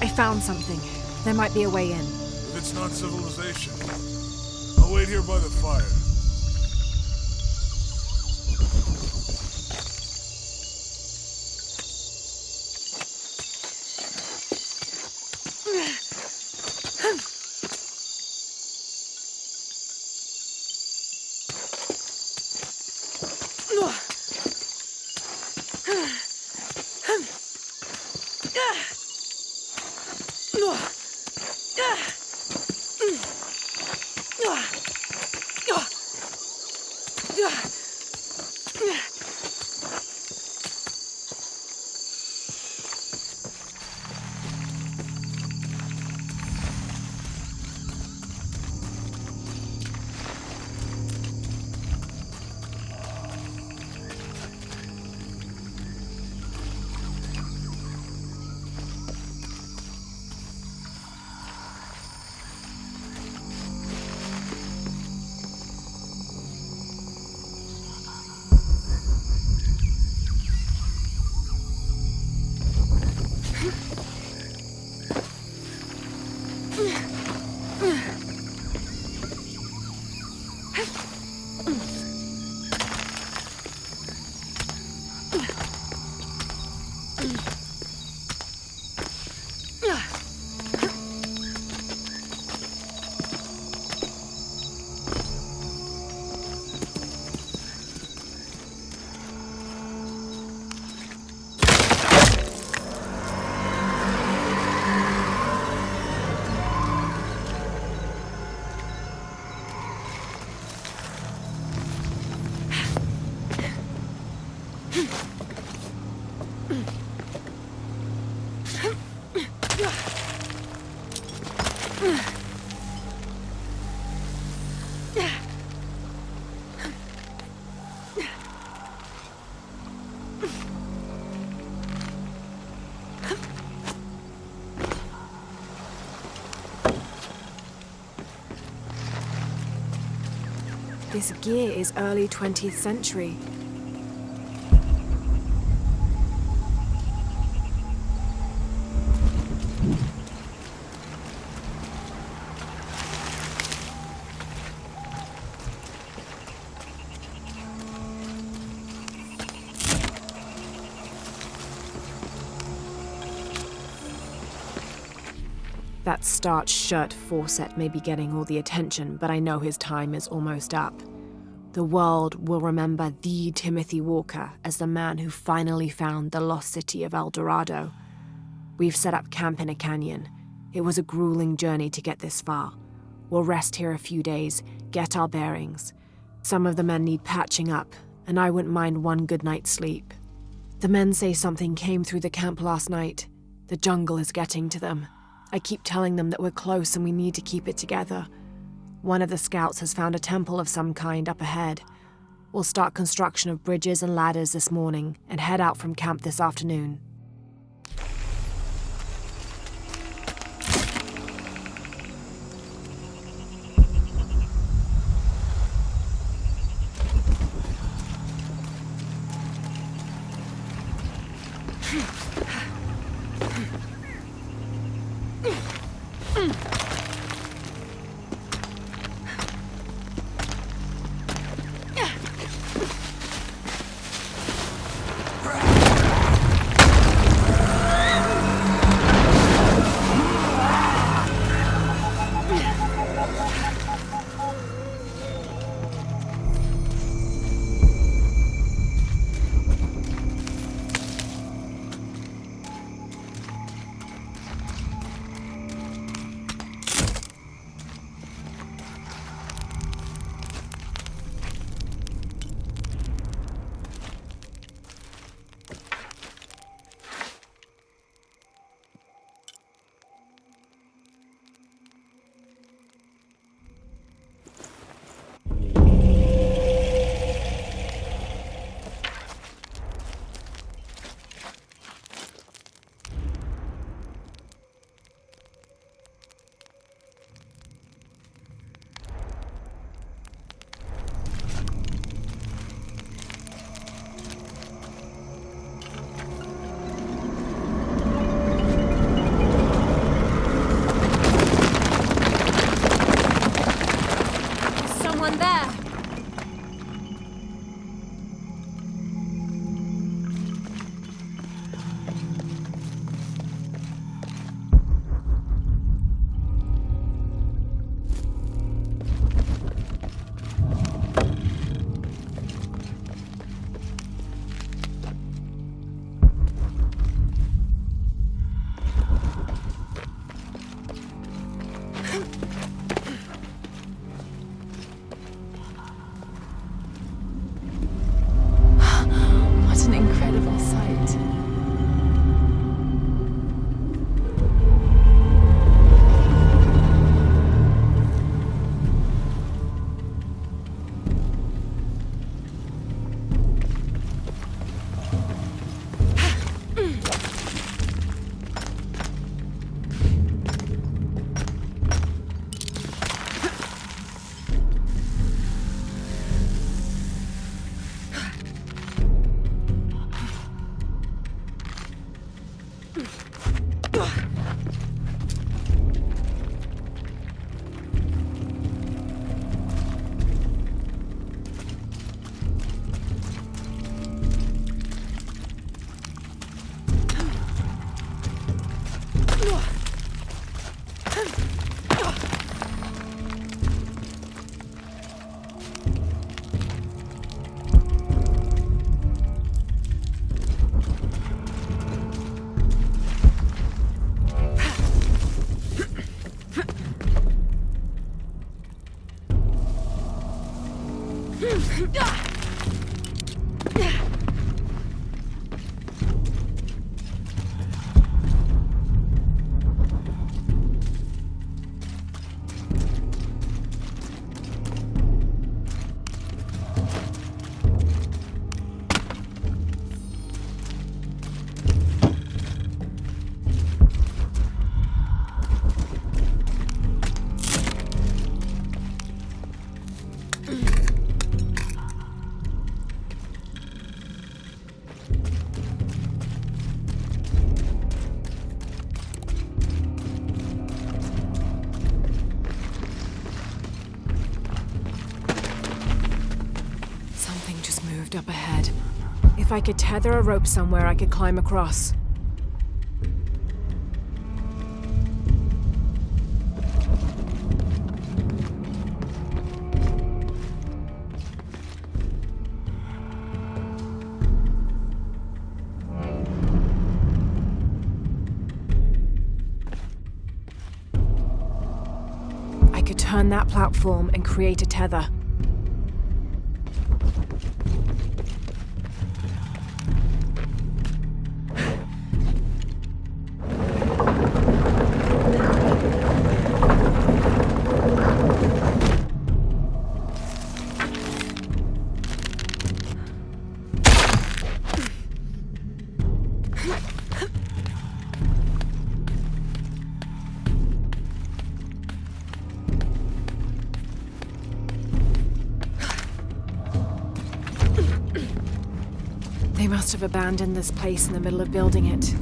I found something. There might be a way in. If it's not civilization, I'll wait here by the fire. This gear is early 20th century. That starched shirt Fawcett may be getting all the attention, but I know his time is almost up. The world will remember the Timothy Walker as the man who finally found the lost city of El Dorado. We've set up camp in a canyon. It was a grueling journey to get this far. We'll rest here a few days, get our bearings. Some of the men need patching up, and I wouldn't mind one good night's sleep. The men say something came through the camp last night. The jungle is getting to them. I keep telling them that we're close and we need to keep it together. One of the scouts has found a temple of some kind up ahead. We'll start construction of bridges and ladders this morning and head out from camp this afternoon. moved up ahead. If I could tether a rope somewhere, I could climb across. I could turn that platform and create a tether. They must have abandoned this place in the middle of building it.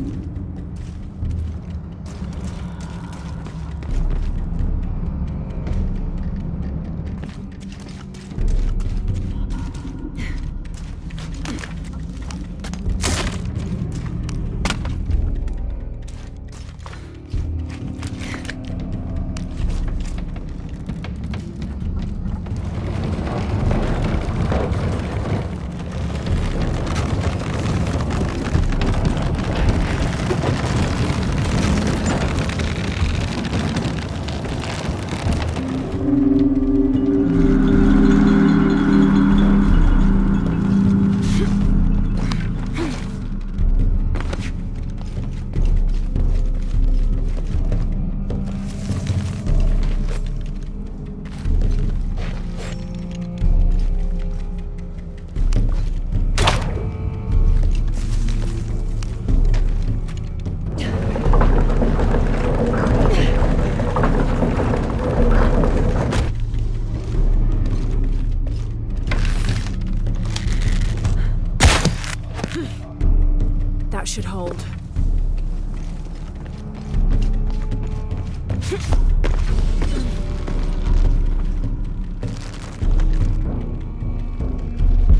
That should hold.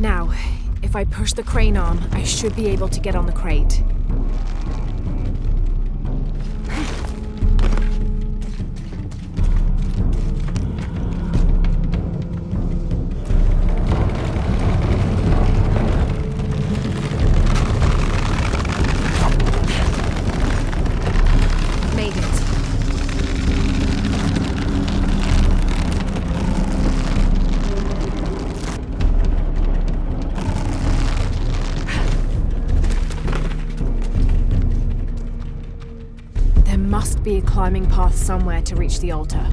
Now, if I push the crane arm, I should be able to get on the crate. There must be a climbing path somewhere to reach the altar.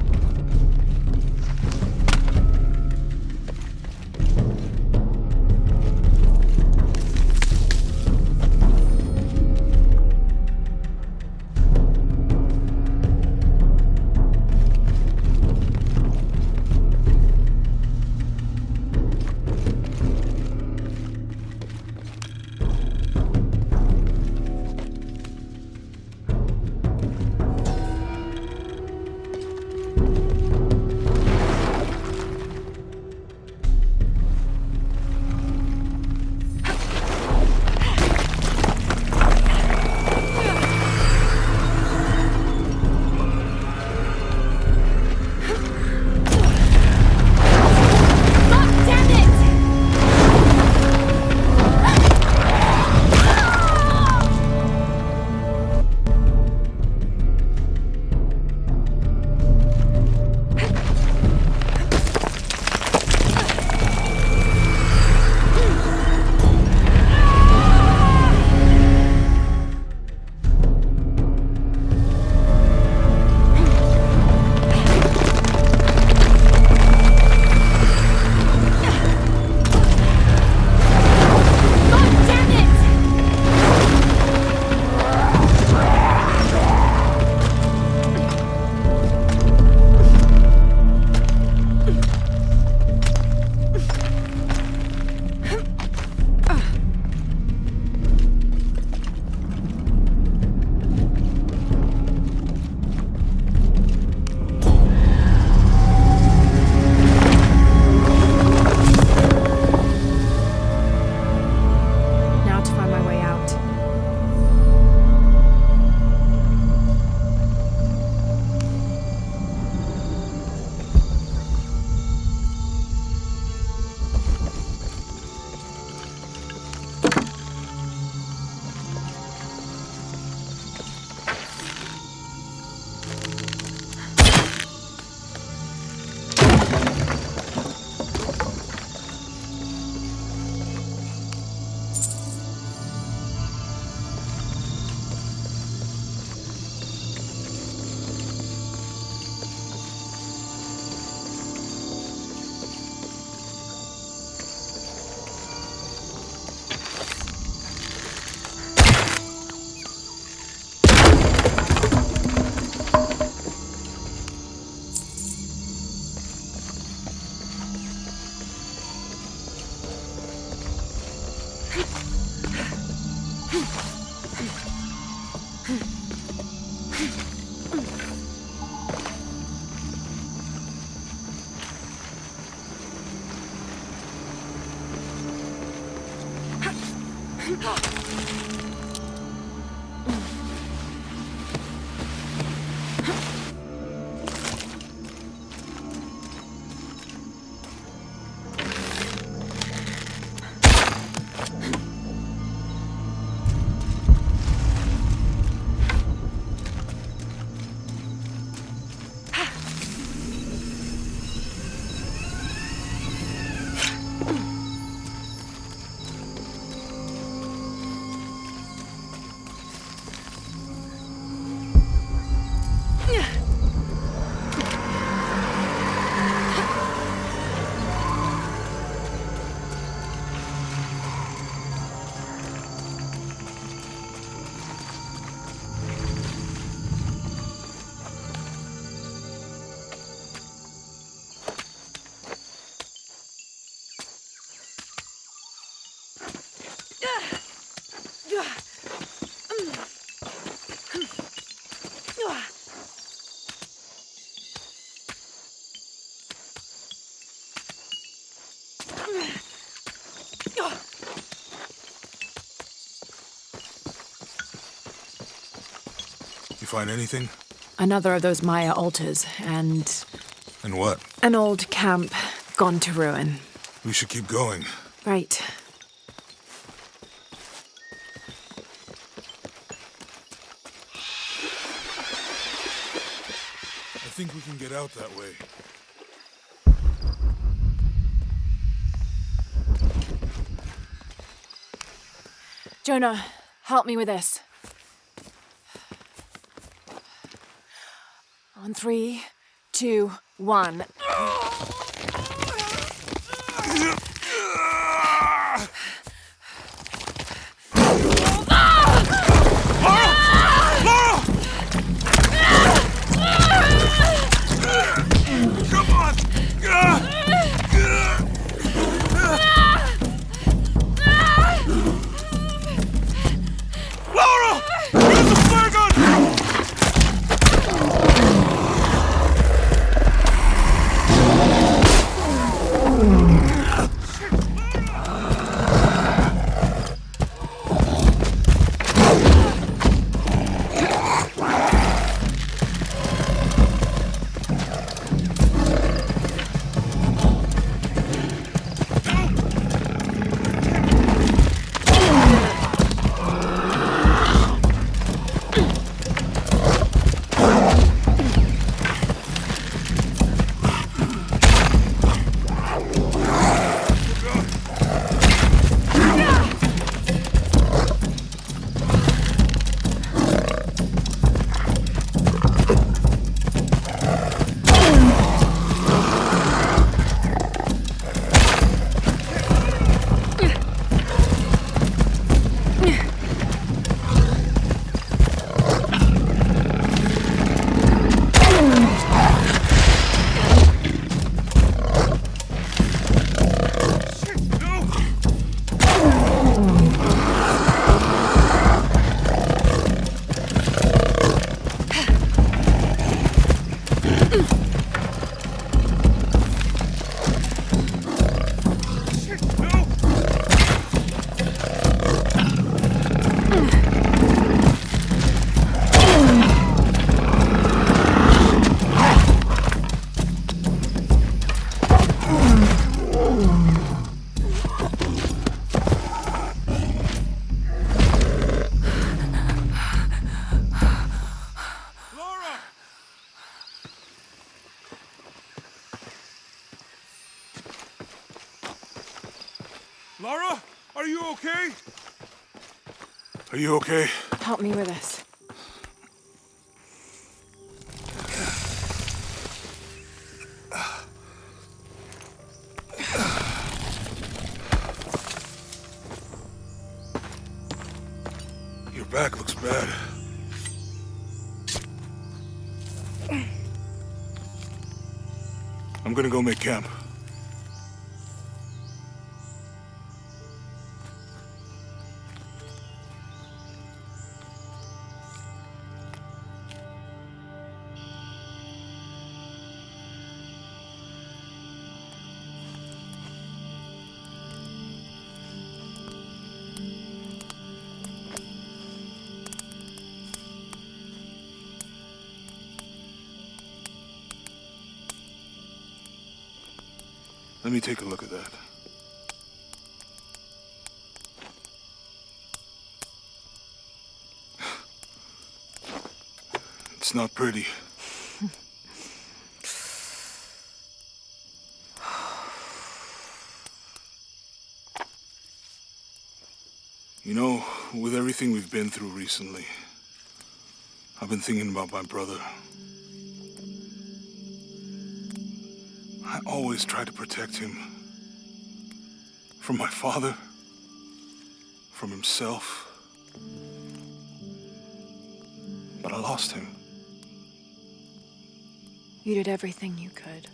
You find anything? Another of those Maya altars, and And what? an old camp gone to ruin. We should keep going. Right. I think we can get out that way. Jonah, help me with this. On 3, 2, 1. Come on! Laura! Where's the flare gun? Lara, are you okay? Are you okay? Help me with this. Your back looks bad. I'm gonna go make camp. Let me take a look at that. It's not pretty. You know, with everything we've been through recently, I've been thinking about my brother. I always try to protect him. From my father. From himself. But I lost him. You did everything you could.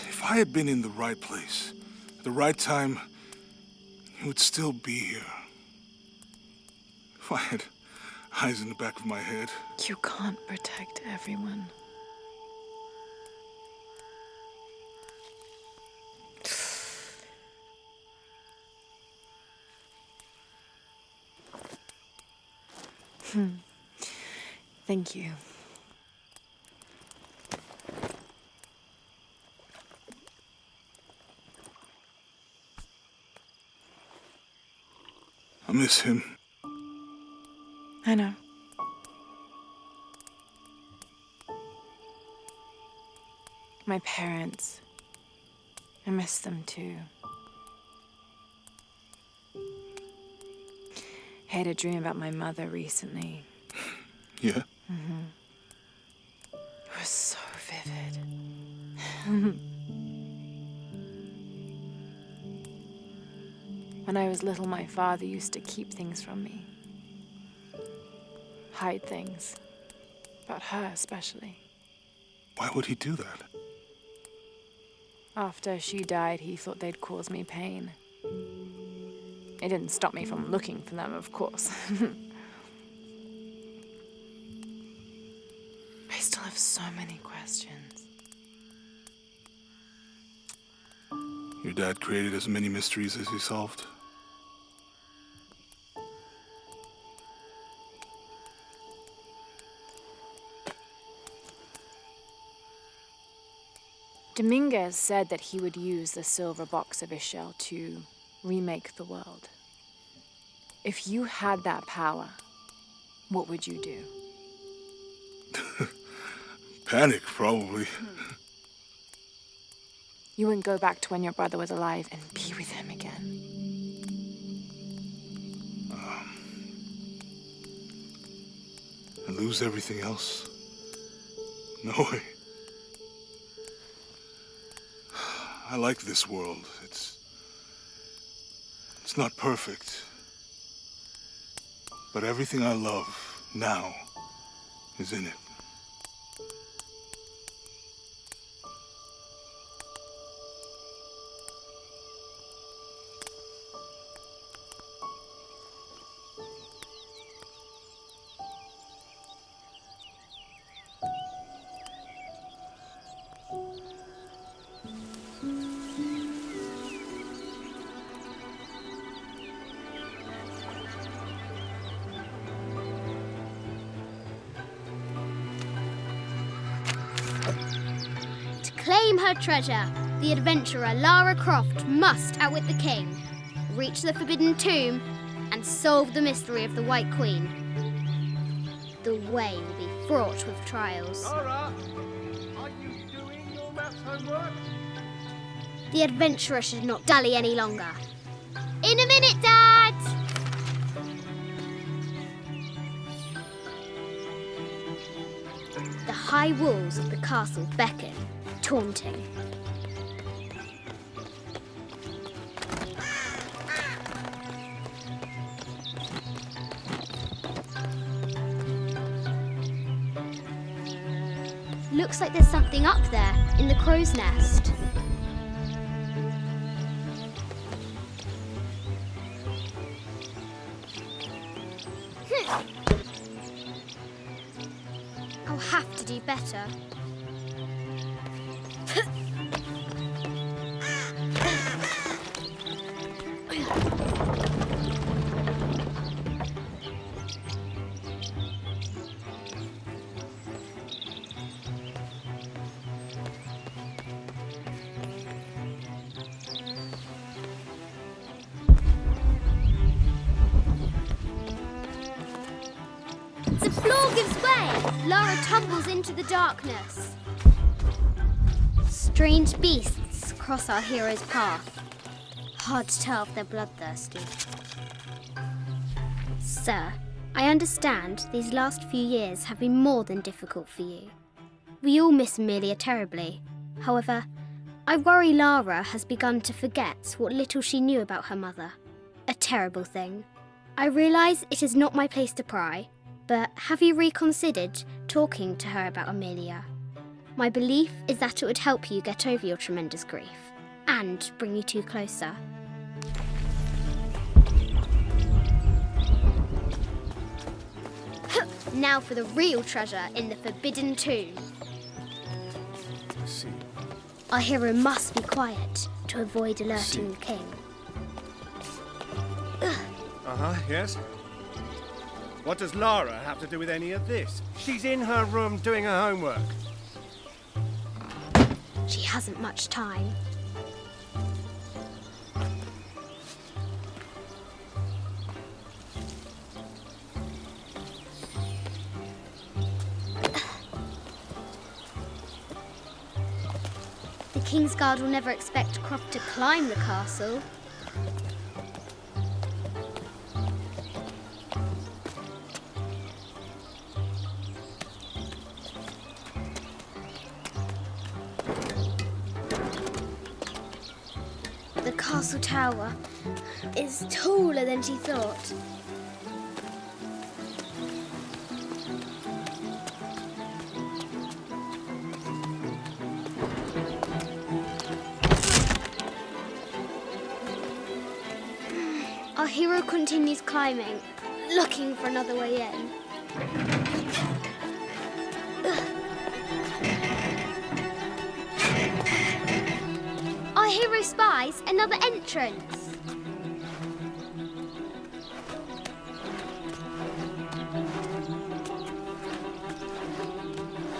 If I had been in the right place, at the right time, he would still be here. If I had eyes in the back of my head. You can't protect everyone. Thank you. I miss him. I know. My parents. I miss them too. I had a dream about my mother recently. Yeah? It was so vivid. When I was little, my father used to keep things from me. Hide things. About her, especially. Why would he do that? After she died, he thought they'd cause me pain. It didn't stop me from looking for them, of course. I still have so many questions. Your dad created as many mysteries as he solved. Dominguez said that he would use the silver box of Ixchel to remake the world. If you had that power, what would you do? Panic, probably. You wouldn't go back to when your brother was alive and be with him again. And lose everything else? No way. I like this world. It's not perfect. But everything I love now is in it. Claim her treasure. The adventurer Lara Croft must outwit the king, reach the Forbidden Tomb, and solve the mystery of the White Queen. The way will be fraught with trials. Lara, are you doing your maths homework? The adventurer should not dally any longer. In a minute, Dad! The high walls of the castle beckon, taunting. Looks like there's something up there in the crow's nest. I'll have to do better. floor gives way. Lara tumbles into the darkness. Strange beasts cross our hero's path. Hard to tell if they're bloodthirsty. Sir, I understand these last few years have been more than difficult for you. We all miss Amelia terribly. However, I worry Lara has begun to forget what little she knew about her mother. A terrible thing. I realise it is not my place to pry, but have you reconsidered talking to her about Amelia? My belief is that it would help you get over your tremendous grief and bring you two closer. Now for the real treasure in the Forbidden Tomb. I see. Our hero must be quiet to avoid alerting the king. Yes? What does Lara have to do with any of this? She's in her room doing her homework. She hasn't much time. The Kingsguard will never expect Croft to climb the castle. The castle tower is taller than she thought. Our hero continues climbing, looking for another way in. Our hero spies another entrance.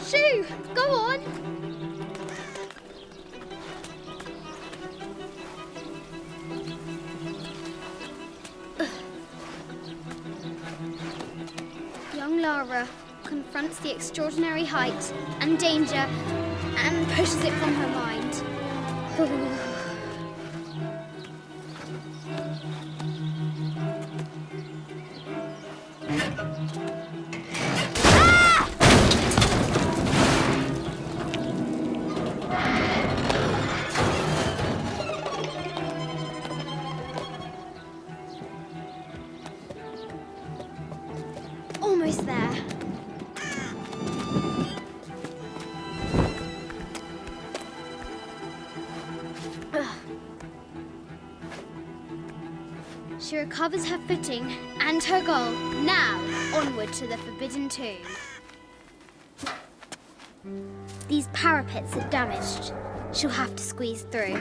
Shoo! Go on! Young Lara confronts the extraordinary height and danger and pushes it from her mind. Almost there. She recovers her footing and her goal. Now, onward to the Forbidden Tomb. These parapets are damaged. She'll have to squeeze through.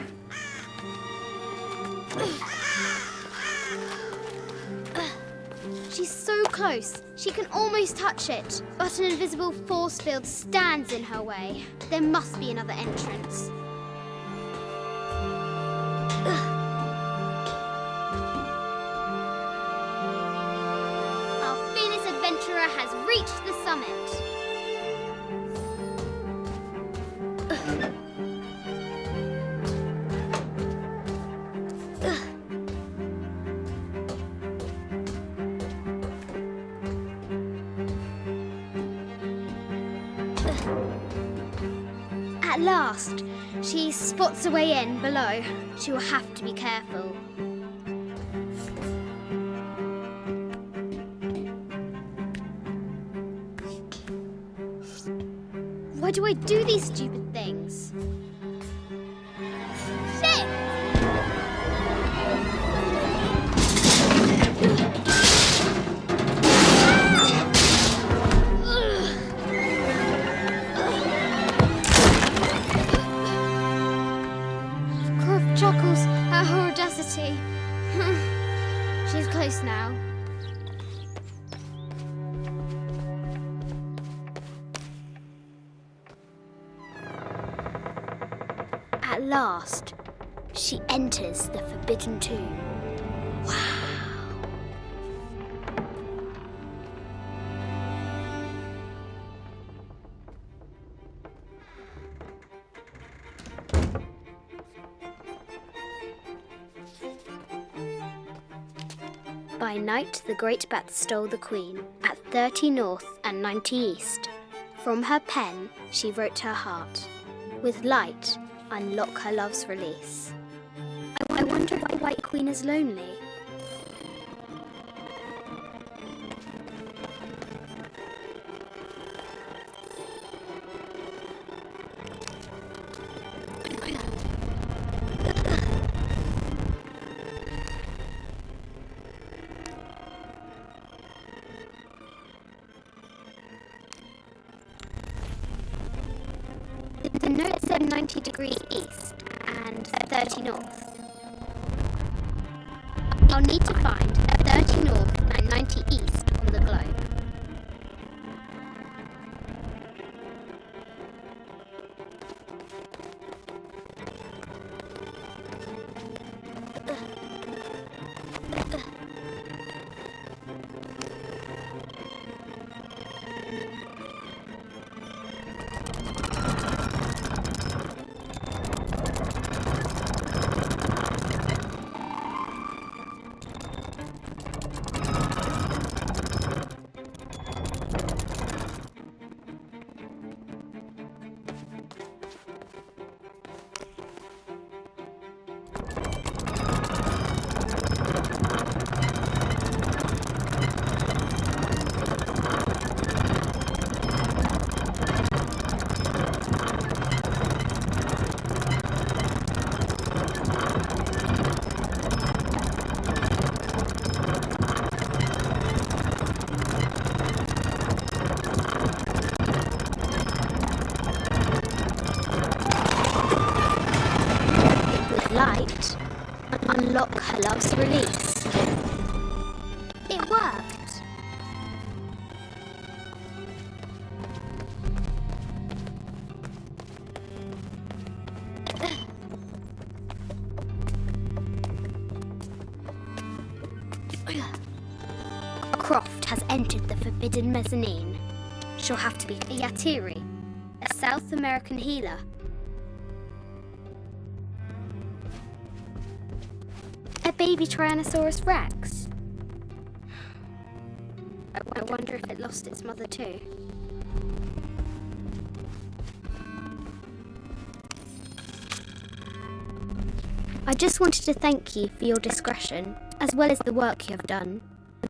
She's so close, she can almost touch it, but an invisible force field stands in her way. There must be another entrance. Our fearless adventurer has reached the summit. At last, she spots a way in below. She will have to be careful. Why do I do these stupid things? Shit! Croft chuckles at her audacity. She's close now. At last, she enters the Forbidden Tomb. Wow! By night, the great bat stole the queen at 30 north and 90 east. From her pen, she wrote her heart. With light, unlock her love's release. I wonder if the White Queen is lonely. The note said 90 degrees east and 30 north. I'll need to find 30 north and 90 east on the globe. Light, unlock her love's release. It worked. Croft has entered the forbidden mezzanine. She'll have to be a Yatiri, a South American healer. A baby Tyrannosaurus Rex. I wonder if it lost its mother too. I just wanted to thank you for your discretion, as well as the work you have done.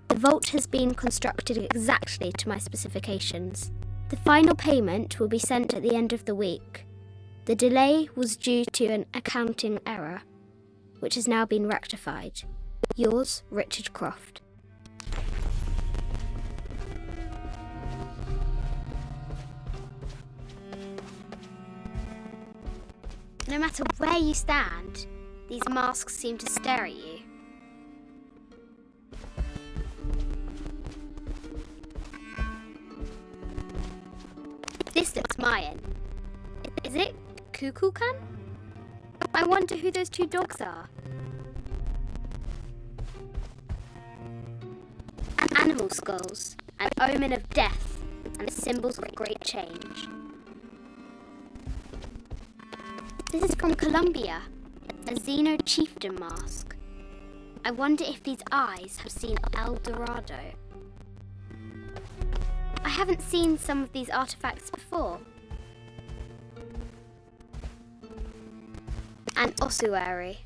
The vault has been constructed exactly to my specifications. The final payment will be sent at the end of the week. The delay was due to an accounting error, which has now been rectified. Yours, Richard Croft. No matter where you stand, these masks seem to stare at you. This looks Mayan. Is it Kukulkan? I wonder who those two dogs are. Animal skulls, an omen of death and symbols of great change. This is from Colombia, a Xeno chieftain mask. I wonder if these eyes have seen El Dorado. I haven't seen some of these artifacts before. An ossuary.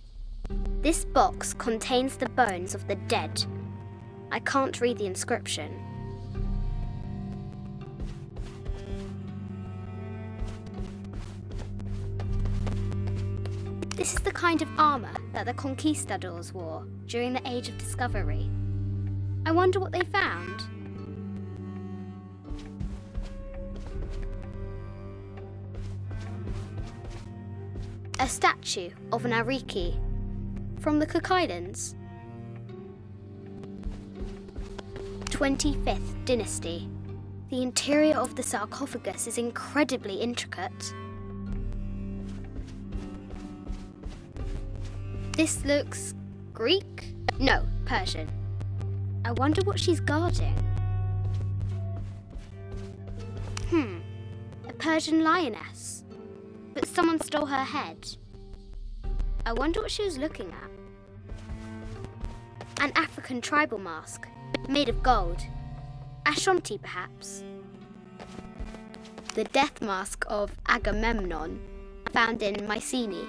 This box contains the bones of the dead. I can't read the inscription. This is the kind of armor that the conquistadors wore during the Age of Discovery. I wonder what they found. A statue of an Ariki from the Cook Islands. 25th Dynasty. The interior of the sarcophagus is incredibly intricate. This looks Greek? No, Persian. I wonder what she's guarding. A Persian lioness. But someone stole her head. I wonder what she was looking at. An African tribal mask, made of gold. Ashanti, perhaps. The death mask of Agamemnon, found in Mycenae.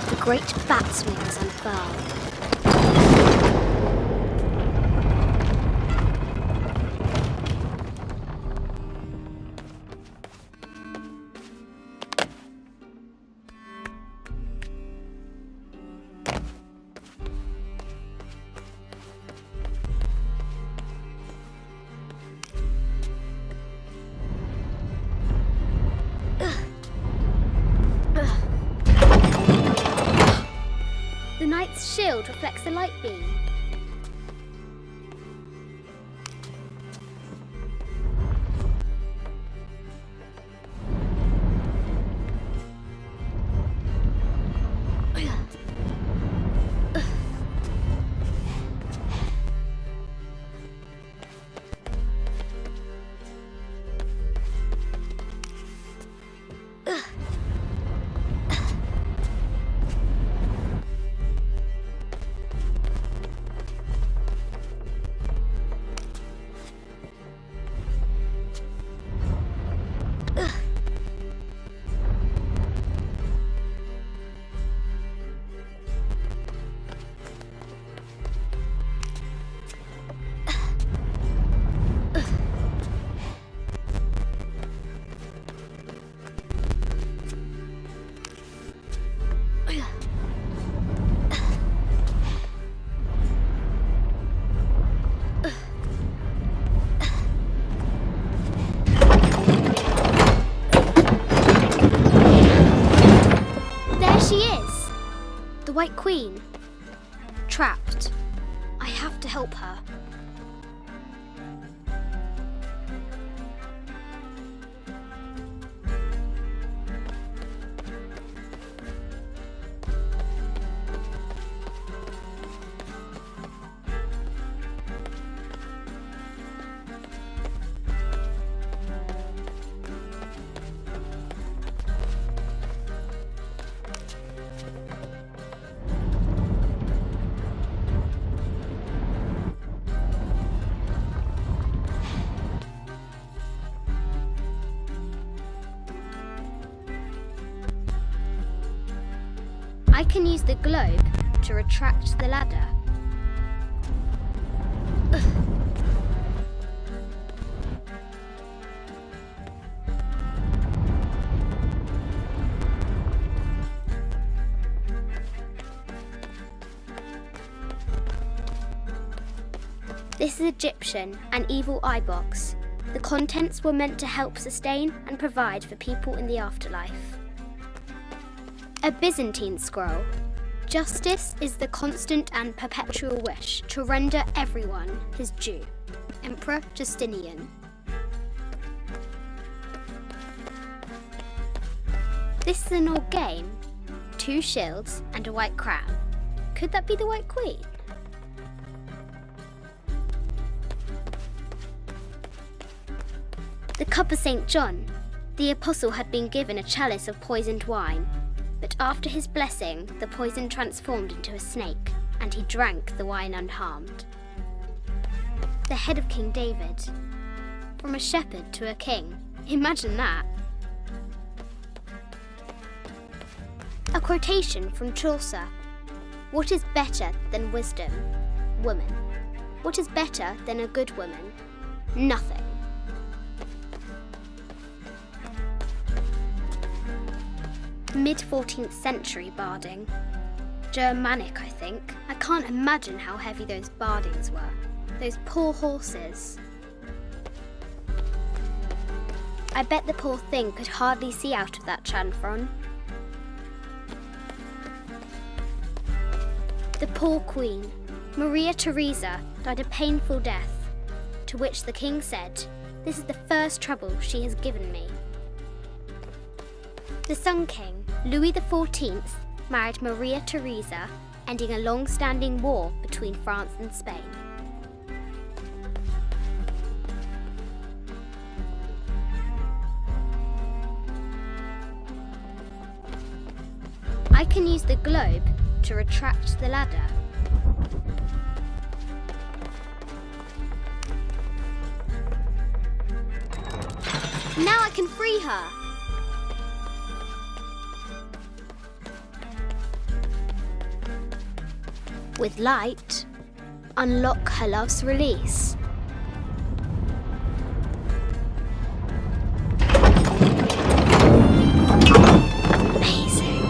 The great bat's wings unfurled. The knight's shield reflects the light beam. White Queen. Trapped. I have to help her. I can use the globe to retract the ladder. This is Egyptian, an evil eye box. The contents were meant to help sustain and provide for people in the afterlife. A Byzantine scroll. Justice is the constant and perpetual wish to render everyone his due. Emperor Justinian. This is an old game. 2 shields and a white crown. Could that be the White Queen? The cup of St. John. The apostle had been given a chalice of poisoned wine. But after his blessing, the poison transformed into a snake, and he drank the wine unharmed. The head of King David. From a shepherd to a king. Imagine that. A quotation from Chaucer. What is better than wisdom? Woman. What is better than a good woman? Nothing. Mid-14th century barding. Germanic, I think. I can't imagine how heavy those bardings were. Those poor horses. I bet the poor thing could hardly see out of that chanfron. The poor queen, Maria Theresa, died a painful death, to which the king said, "This is the first trouble she has given me." The Sun King, Louis XIV, married Maria Theresa, ending a long-standing war between France and Spain. I can use the globe to retract the ladder. Now I can free her. With light, unlock her love's release. Amazing.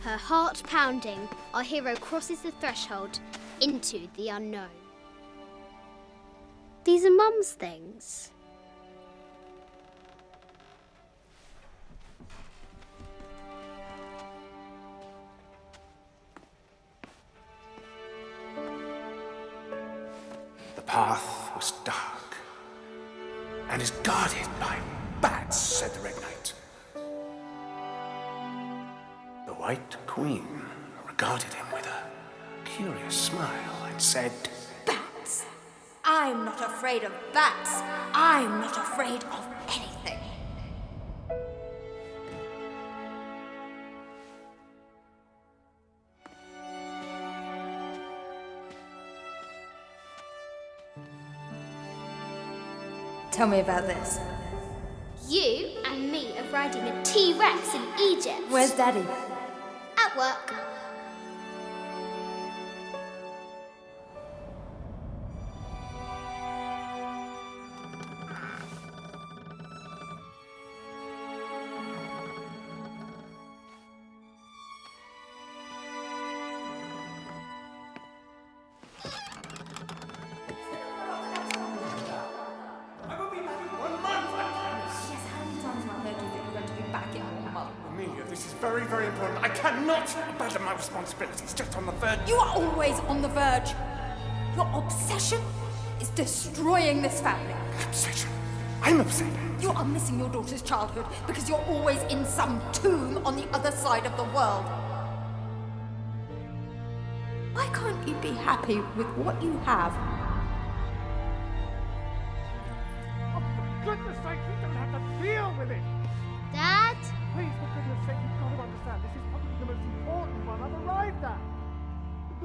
Her heart pounding, our hero crosses the threshold into the unknown. These are Mum's things. The path was dark and is guarded by bats, said the Red Knight. The White Queen regarded him with a curious smile and said, Bats! I'm not afraid of bats. I'm not afraid of anything. Tell me about this. You and me are riding a T-Rex in Egypt. Where's Daddy? At work. Amelia, this is very, very important. I cannot abandon my responsibilities just on the verge. You are always on the verge. Your obsession is destroying this family. Obsession. I'm upset. You are missing your daughter's childhood because you're always in some tomb on the other side of the world. Why can't you be happy with what you have? Oh, for goodness sake, you don't have to deal with it. Dad? Please, for goodness sake, you've got to understand. This is probably the most important one I've arrived at.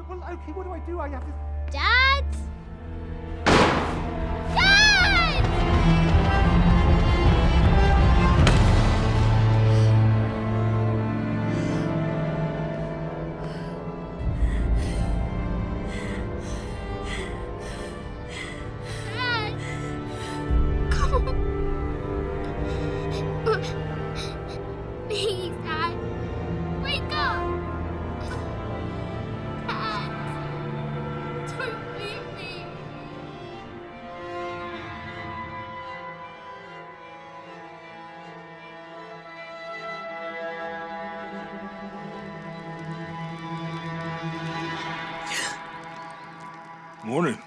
Well, okay, what do? I have to... Dad? Dad! Dad! Come on. Please, Dad. Wake up. Dad. Don't leave me. Morning.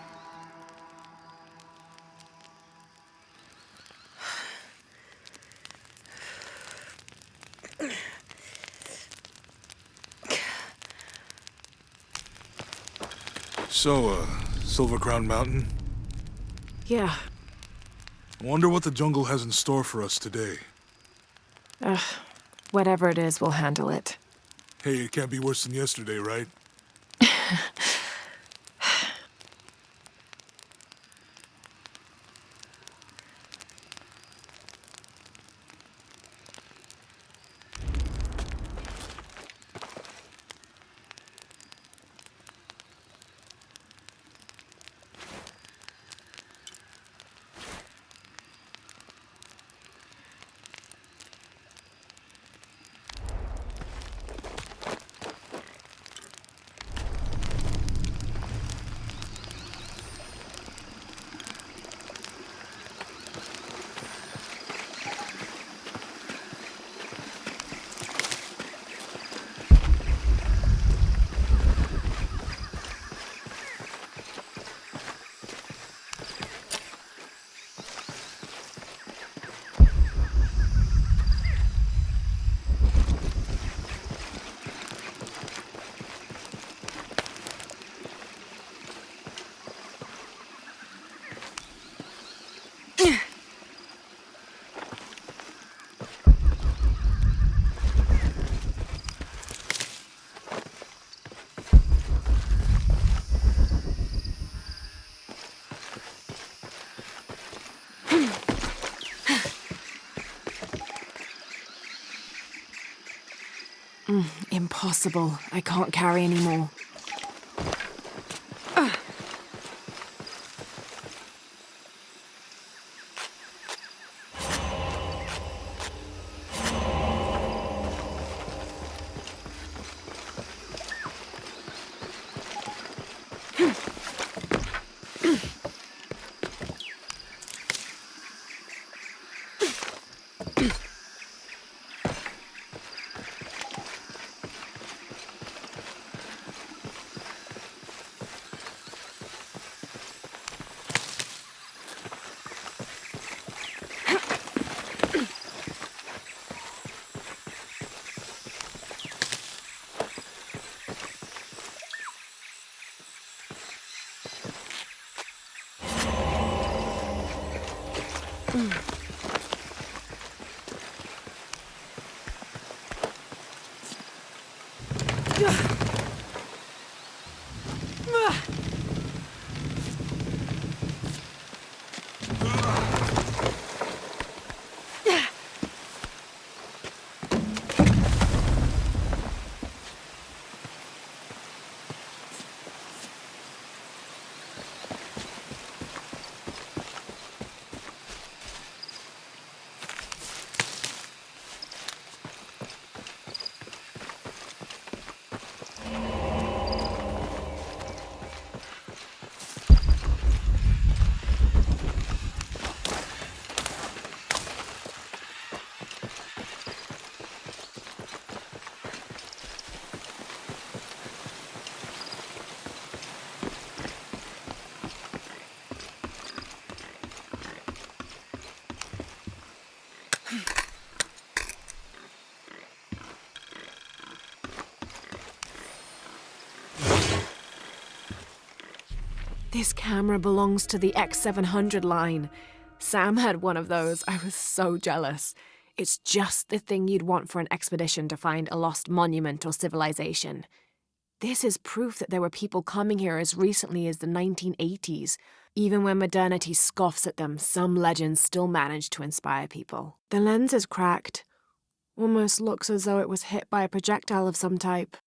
So, Silver Crown Mountain? Yeah. I wonder what the jungle has in store for us today. Whatever it is, we'll handle it. Hey, it can't be worse than yesterday, right? Impossible. I can't carry anymore. This camera belongs to the X700 line. Sam had one of those. I was so jealous. It's just the thing you'd want for an expedition to find a lost monument or civilization. This is proof that there were people coming here as recently as the 1980s. Even when modernity scoffs at them, some legends still manage to inspire people. The lens is cracked. Almost looks as though it was hit by a projectile of some type.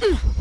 Ugh.